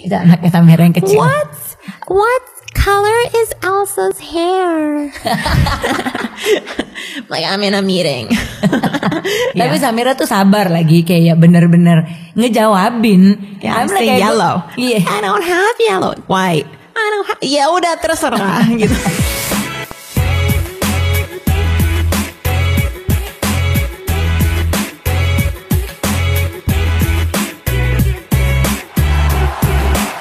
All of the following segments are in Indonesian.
Itu anaknya Samira yang kecil. What color is Elsa's hair? Like I'm in a meeting. Tapi Samira tuh sabar lagi kayak bener-bener ngejawabin. I'm like yellow. Yeah. I don't have yellow. White. I don't have. Ya udah terserah gitu.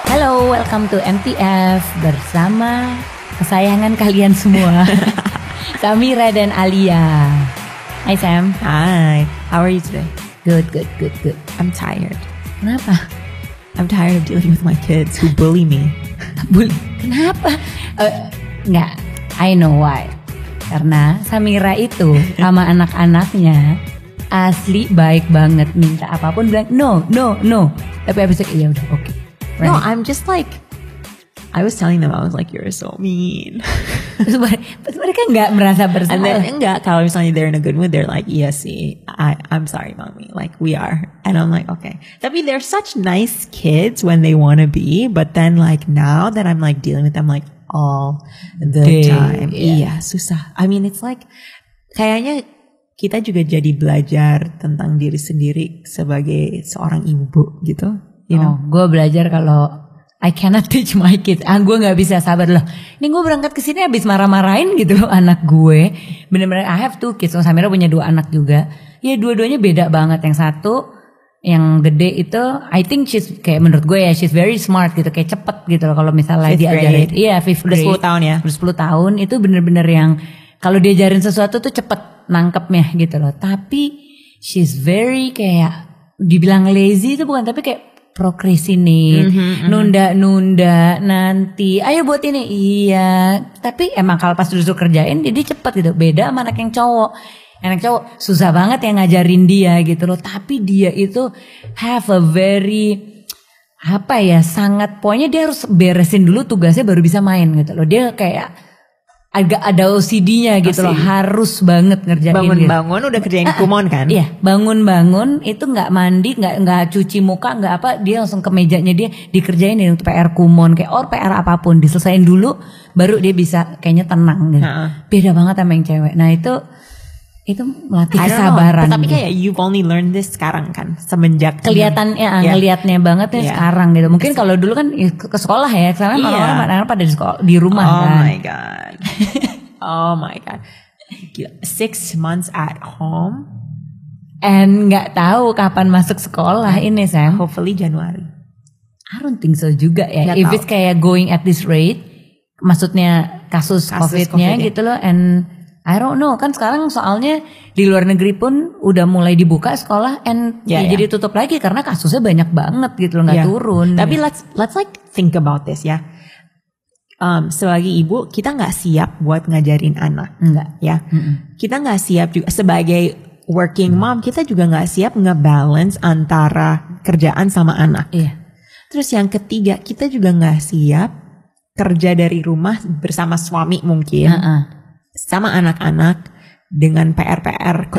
Halo, welcome to MTF bersama kesayangan kalian semua, Samira dan Alia. Hai Sam. Hi. How are you today? Good. I'm tired. Kenapa? I'm tired of dealing with my kids who bully me. Bully? Kenapa? Enggak, I know why. Karena Samira itu sama anak-anaknya asli baik banget, minta apapun bilang no. Tapi habis itu ya udah oke. Right. No, I'm just like, I was telling them, I was like, you're so mean. Terus mereka nggak merasa bersalah. And then enggak, kalau misalnya they're in a good mood, they're like, yeah, see, I'm sorry, mommy. Like, we are. And I'm like, okay. Tapi they're such nice kids when they want to be, but then like now that I'm like dealing with them like all the time. Iya, susah. I mean, it's like, kayaknya kita juga jadi belajar tentang diri sendiri sebagai seorang ibu gitu. You know? Gue belajar kalau I cannot teach my kids. Gue nggak bisa sabar loh. Ini gue berangkat ke sini habis marah-marahin gitu loh anak gue. Bener-bener I have two kids. Samira punya 2 anak juga. Ya dua-duanya beda banget. Yang satu yang gede itu I think she's kayak menurut gue ya she's very smart gitu, kayak cepet gitu loh kalau misalnya diajarin. Iya, 5th grade. Udah 10 tahun ya. Udah 10 tahun itu bener-bener yang kalau diajarin sesuatu tuh cepet nangkepnya gitu loh. Tapi she's very kayak dibilang lazy itu bukan, tapi kayak procrastinate, nunda nanti, ayo buat ini, iya. Tapi emang kalau pas disuruh kerjain dia cepet gitu. Beda sama anak yang cowok. Anak cowok susah banget yang ngajarin dia gitu loh. Tapi dia itu have a very sangat, pokoknya dia harus beresin dulu tugasnya baru bisa main gitu loh. Dia kayak agak ada OCD-nya gitu loh, harus banget ngerjain. Bangun-bangun udah kerjain kumon kan? Iya, bangun-bangun itu nggak mandi, nggak cuci muka, nggak apa, dia langsung ke mejanya dia dikerjain untuk PR kumon kayak PR apapun diselesain dulu, baru dia bisa kayaknya tenang gitu. Beda banget sama yang cewek. Nah itu melatih kesabaran. Tapi kayak you've only learned this sekarang kan, semenjak kelihatan ngelihatnya banget ya sekarang gitu. Mungkin kalau dulu kan ke sekolah ya, sekarang orang-orang pada di sekolah, di rumah kan. Oh my god. 6 months at home and nggak tahu kapan masuk sekolah ini Sam. Hopefully Januari. I don't think so juga ya. Gak If tahu. it's kayak going at this rate, maksudnya kasus COVID-nya gitu loh, and I don't know, kan sekarang soalnya di luar negeri pun udah mulai dibuka sekolah and jadi tutup lagi karena kasusnya banyak banget gitu loh, nggak turun. Tapi let's like think about this ya. Sebagai ibu kita nggak siap buat ngajarin anak, enggak ya. Kita nggak siap juga sebagai working mom, kita juga nggak siap ngebalance antara kerjaan sama anak. Iya. Terus yang ketiga, kita juga nggak siap kerja dari rumah bersama suami mungkin. Sama anak-anak dengan PR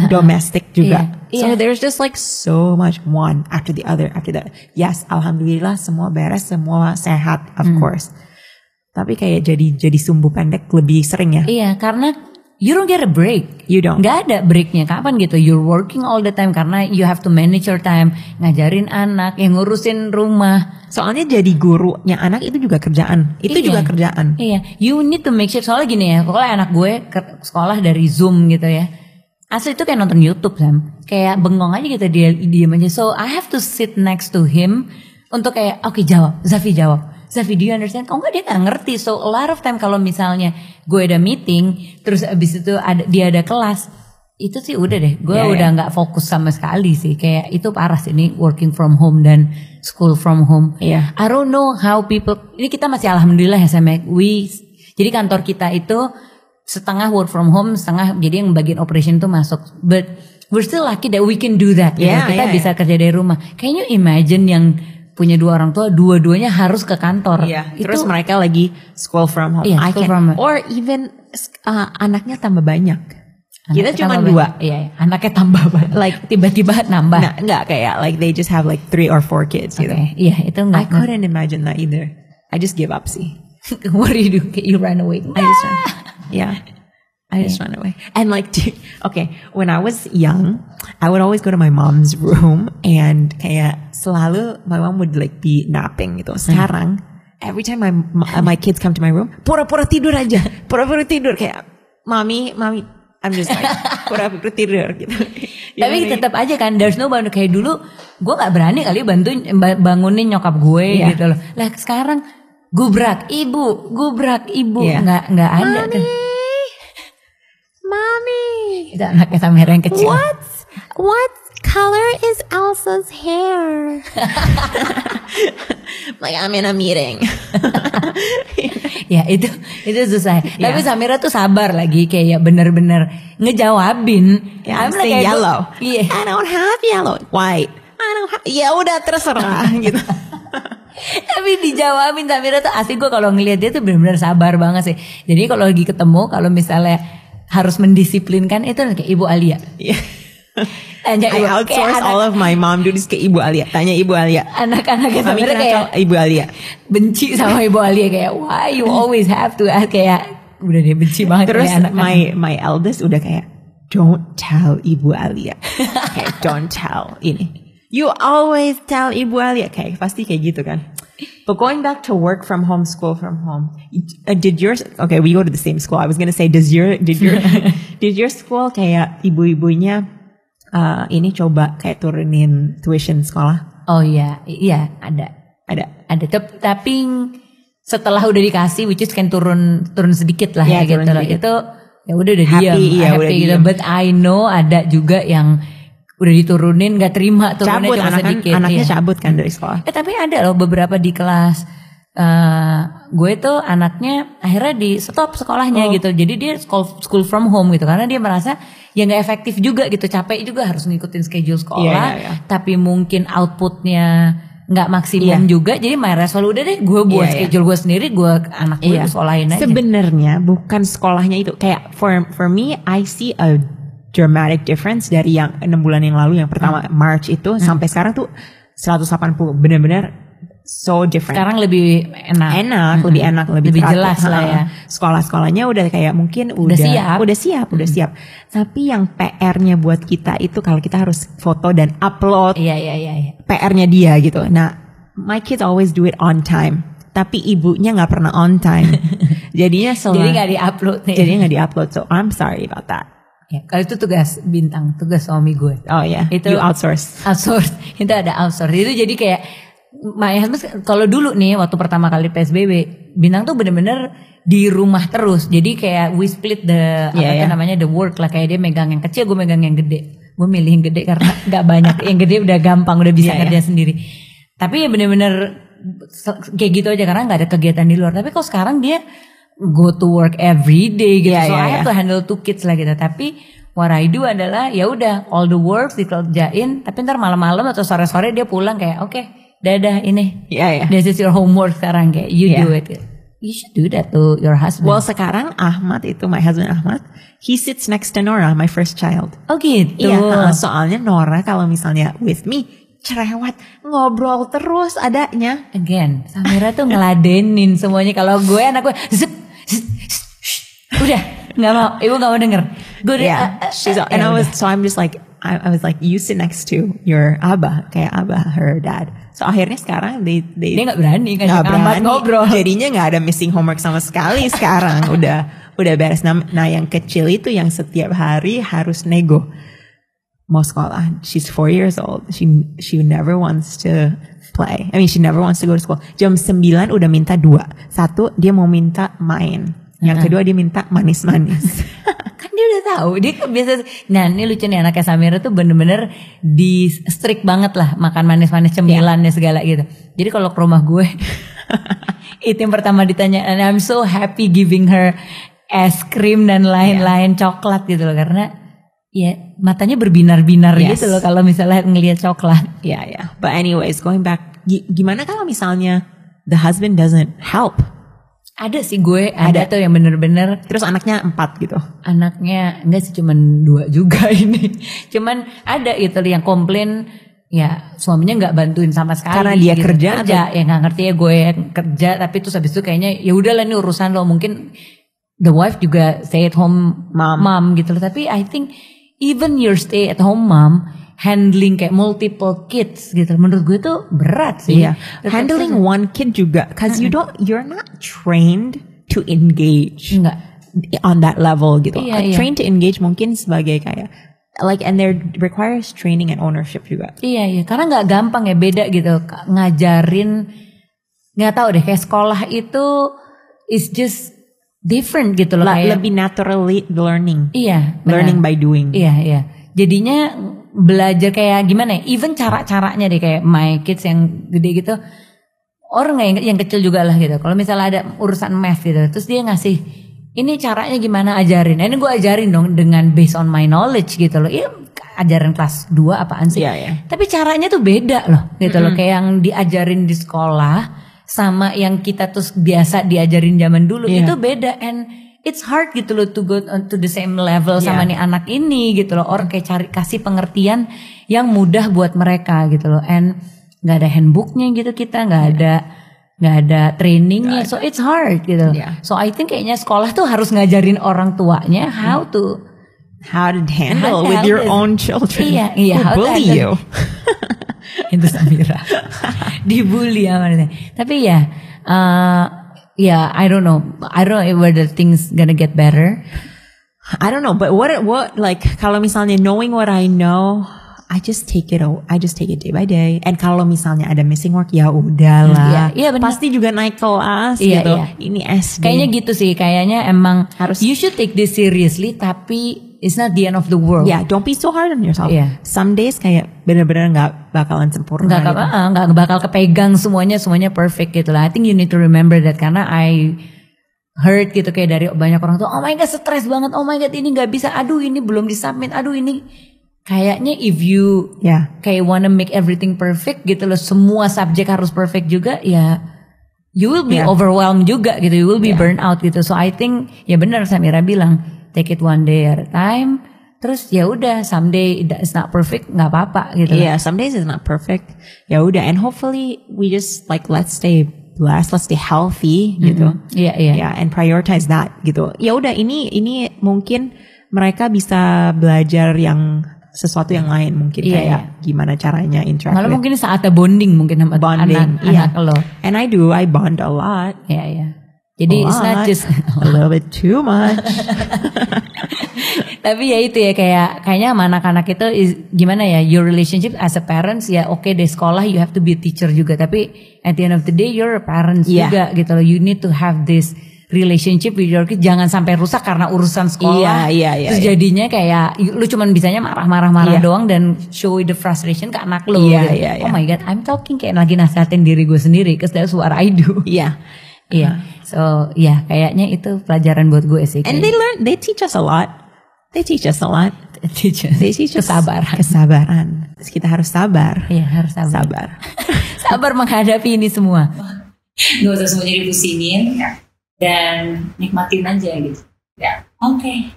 domestik juga. So there's just like so much one after the other. Yes, alhamdulillah semua beres, semua sehat of course. Tapi kayak jadi sumbu pendek lebih sering ya. Iya, karena you don't get a break. You don't. Gak ada breaknya. Kapan gitu? You're working all the time karena you have to manage your time, ngajarin anak, yang ngurusin rumah. Soalnya jadi gurunya anak itu juga kerjaan. Itu juga kerjaan. Iya, you need to make sure. Soalnya gini ya, kalau anak gue ke sekolah dari Zoom gitu ya, asli itu kayak nonton YouTube Sam. Kayak bengong aja gitu, dia diem aja. So I have to sit next to him untuk kayak oke, jawab, Zafi jawab. Zafi, do you understand? Enggak, dia gak ngerti. So a lot of time kalau misalnya gue ada meeting, terus abis itu dia ada kelas, itu sih udah deh, gue udah gak fokus sama sekali sih. Kayak itu parah sih, ini working from home dan school from home. I don't know how people, ini kita masih alhamdulillah ya sama jadi kantor kita itu setengah work from home, setengah jadi yang bagian operation itu masuk. But we're still lucky that we can do that. Kita bisa kerja dari rumah. Can you imagine yang punya 2 orang tua, dua-duanya harus ke kantor. Terus mereka lagi school from home. From home. Or even anaknya tambah banyak. Kita Anaknya cuma tambah 2. banyak. Iya, anaknya tambah banyak. Like tiba-tiba nambah. Nah, enggak kayak like they just have like 3 or 4 kids gitu. Oke, iya itu I enggak. couldn't imagine that either. I just give up sih. What do you do? Kayak you run away. I just run. Yeah. I just run away. And like, okay, when I was young, I would always go to my mom's room and kayak selalu my mom would like be napping gitu. Sekarang, every time my kids come to my room, pura-pura tidur aja. Pura-pura tidur kayak, Mami, I'm just like, pura-pura tidur gitu. Tapi tetap aja kan, there's no boundary. Kayak dulu, gue gak berani kali bangunin nyokap gue gitu loh. Lah sekarang, gubrak ibu. Nggak ada tuh. Mommy, Itu anaknya Samira yang kecil. what color is Elsa's hair? Like I'm in a meeting. Ya itu susah. Tapi Samira tuh sabar lagi kayak bener-bener ngejawabin. I'm like yellow. Iya. I don't have yellow. White. I don't have. Ya udah terserah gitu. Tapi dijawabin Samira tuh asli, gue kalau ngelihat dia tuh bener-bener sabar banget sih. Jadi kalau lagi ketemu, kalau misalnya harus mendisiplinkan itu kayak Ibu Alia. Tanya I outsource all of my mom duties ke Ibu Alia. Tanya Ibu Alia. Anak-anaknya Samira kayak Ibu Alia benci sama Ibu Alia kayak why you always have to ask, kayak udah dia benci banget. Terus anak my eldest udah kayak don't tell Ibu Alia. Kayak don't tell ini. You always tell Ibu Alia. Kayak pasti kayak gitu kan. But going back to work from home, school from home, did yours? Okay, we go to the same school. I was gonna say, did your school kayak ibu-ibunya ini coba kayak turunin tuition sekolah? Oh iya ada. Tapi setelah udah dikasih, which is kan turun sedikit lah ya gitu loh. Itu ya udah diam, happy gitu. But I know ada juga yang udah diturunin gak terima, turunnya cuma sedikit. Anaknya cabut kan dari sekolah. Tapi ada loh beberapa di kelas gue tuh anaknya akhirnya di stop sekolahnya gitu. Jadi dia school from home gitu, karena dia merasa ya gak efektif juga gitu, capek juga harus ngikutin schedule sekolah. Tapi mungkin outputnya gak maksimum juga. Jadi my resolusi udah deh gue buat schedule gue sendiri, gue anak gue sekolahin aja. Sebenarnya bukan sekolahnya itu, kayak for me I see a dramatic difference dari yang 6 bulan yang lalu, yang pertama March itu sampai sekarang tuh 180, benar-benar so different. Sekarang lebih enak, lebih enak, lebih jelas lah ya. Sekolah-sekolahnya udah kayak mungkin udah siap. Tapi yang PR-nya buat kita itu kalau kita harus foto dan upload. Iya. PR-nya dia gitu. Nah, my kids always do it on time. Tapi ibunya nggak pernah on time. Jadinya jadi nggak diupload. Jadinya nggak diupload. So I'm sorry about that. Ya, kalau itu tugas tugas suami gue. Oh ya, itu you outsource. Itu ada outsource. Itu jadi kayak my husband, kalau dulu nih waktu pertama kali PSBB, Bintang tuh bener-bener di rumah terus. Jadi kayak we split the namanya the work lah, kayak dia megang yang kecil, gue megang yang gede. Gue milih yang gede karena nggak banyak. Yang gede udah gampang, udah bisa kerja sendiri. Tapi ya bener-bener kayak gitu aja karena nggak ada kegiatan di luar. Tapi kalau sekarang dia go to work every day gitu, so I have to handle 2 kids lah gitu. Tapi what I do adalah ya udah all the work dikerjain, tapi ntar malam-malam atau sore-sore dia pulang kayak oke, dadah ini, this is your homework sekarang, kayak you do it. You should do that to your husband. Well, sekarang Ahmad itu, my husband Ahmad, he sits next to Nora, my first child. Oh gitu. Iya, soalnya Nora kalau misalnya with me cerewet, ngobrol terus adanya. Again, Samira tuh ngeladenin semuanya. Kalau gue anak gue udah nggak mau, ibu nggak mau denger. Gue and I'm just like I was like, you sit next to your Abah, kayak Abah her dad. So akhirnya sekarang dia nggak berani ngobrol. Jadinya nggak ada missing homework sama sekali sekarang. udah beres. Nah yang kecil itu yang setiap hari harus nego mau sekolah. She's 4 years old. She never wants to play. I mean, she never wants to go to school. Jam 9 udah minta 2. 1, dia mau minta main. Yang kedua dia minta manis-manis. Kan dia udah tahu, dia biasa. Nah ini lucu nih, anaknya Samira tuh bener-bener di strict banget lah, makan manis-manis, cemilannya segala gitu. Jadi kalau ke rumah gue itu yang pertama ditanya, and I'm so happy giving her es krim dan lain-lain, coklat gitu loh, karena ya matanya berbinar-binar gitu loh kalau misalnya ngelihat coklat. Yeah. But anyways, going back, gimana kalau misalnya the husband doesn't help? Ada sih gue, ada tuh yang bener-bener. Terus anaknya 4 gitu. Anaknya enggak sih, cuman 2 juga ini. Cuman ada itu yang komplain, ya suaminya nggak bantuin sama sekali. Karena dia gitu. kerja ya nggak ngerti ya, gue yang kerja, tapi terus habis itu kayaknya ya udahlah ini urusan lo. Mungkin the wife juga stay at home mom gitu loh. Tapi I think even your stay at home mom handling kayak multiple kids gitu, menurut gue tuh berat sih. Iya. Handling one kid juga, cause you're not trained to engage. Enggak. On that level gitu. Iya. Trained to engage mungkin sebagai kayak like, and there requires training and ownership juga. Iya, karena nggak gampang ya, beda gitu ngajarin. Nggak tahu deh, kayak sekolah itu is just different gitu loh. Kayak, lebih naturally learning. Iya, learning by doing. Iya. Jadinya belajar kayak gimana ya, even cara-caranya deh, kayak my kids yang gede gitu, orang yang kecil juga lah gitu. Kalau misalnya ada urusan math gitu, terus dia ngasih, ini caranya gimana, ajarin. Nah, ini gue ajarin dong dengan based on my knowledge gitu loh. Iya, ajaran kelas 2 apaan sih? Iya. Tapi caranya tuh beda loh gitu loh. Kayak yang diajarin di sekolah sama yang kita tuh biasa diajarin zaman dulu itu beda, and it's hard gitu loh to go to the same level sama nih anak ini gitu loh. Orang kayak kasih pengertian yang mudah buat mereka gitu loh. And nggak ada handbooknya gitu, kita nggak ada trainingnya, so it's hard gitu. So I think kayaknya sekolah tuh harus ngajarin orang tuanya how to handle with your own children. Iya, who bully you. Itu Samira dibully amannya. Tapi ya I don't know whether things gonna get better. I don't know, but what like, kalau misalnya knowing what I know, I just take it day by day. And kalau misalnya ada missing work, ya udahlah. Iya, benar. Pasti juga naik kelas gitu. Ini SD. Kayaknya gitu sih. Kayaknya emang harus. You should take this seriously, tapi it's not the end of the world. Yeah, don't be so hard on yourself. Yeah. Some days kayak benar-benar nggak bakalan sempurna. Nggak bakal kepegang semuanya perfect gitu lah. I think you need to remember that, karena I heard gitu kayak dari banyak orang tuh, oh my god stres banget, oh my god ini nggak bisa, aduh ini belum disubmit, aduh ini. Kayaknya if you kayak wanna make everything perfect gitu loh, semua subjek harus perfect juga, ya you will be overwhelmed juga gitu, you will be burnt out gitu. So I think ya benar Samira bilang, take it one day at a time. Terus ya udah, someday it's not perfect, nggak apa-apa gitu. Yeah, some days it's not perfect. Ya udah, and hopefully we just like let's stay blessed, let's stay healthy gitu. Iya. And prioritize that gitu. Ya udah, ini mungkin mereka bisa belajar yang sesuatu yang lain mungkin, kayak gimana caranya interact. Malah mungkin saatnya bonding mungkin sama anak lo. And I bond a lot. Iya. Jadi it's not just a little bit too much. Tapi ya itu ya, kayaknya sama anak-anak itu gimana ya, your relationship as a parents ya oke deh, sekolah you have to be a teacher juga, tapi at the end of the day you're a parents juga gitu loh. You need to have this relationship with your kids, jangan sampai rusak karena urusan sekolah. Iya. Terus jadinya kayak lu cuman bisanya marah-marah doang dan show the frustration ke anak lu. Iya. Oh my god, I'm talking kayak lagi nasihatin diri gue sendiri, because that's what I do. Iya. So kayaknya itu pelajaran buat gue sih. And they teach us a lot. They teach us kesabaran. Terus kita harus sabar. Iya, harus sabar. Sabar menghadapi ini semua. Gak usah semuanya dipusingin dan nikmatin aja gitu. Ya, oke.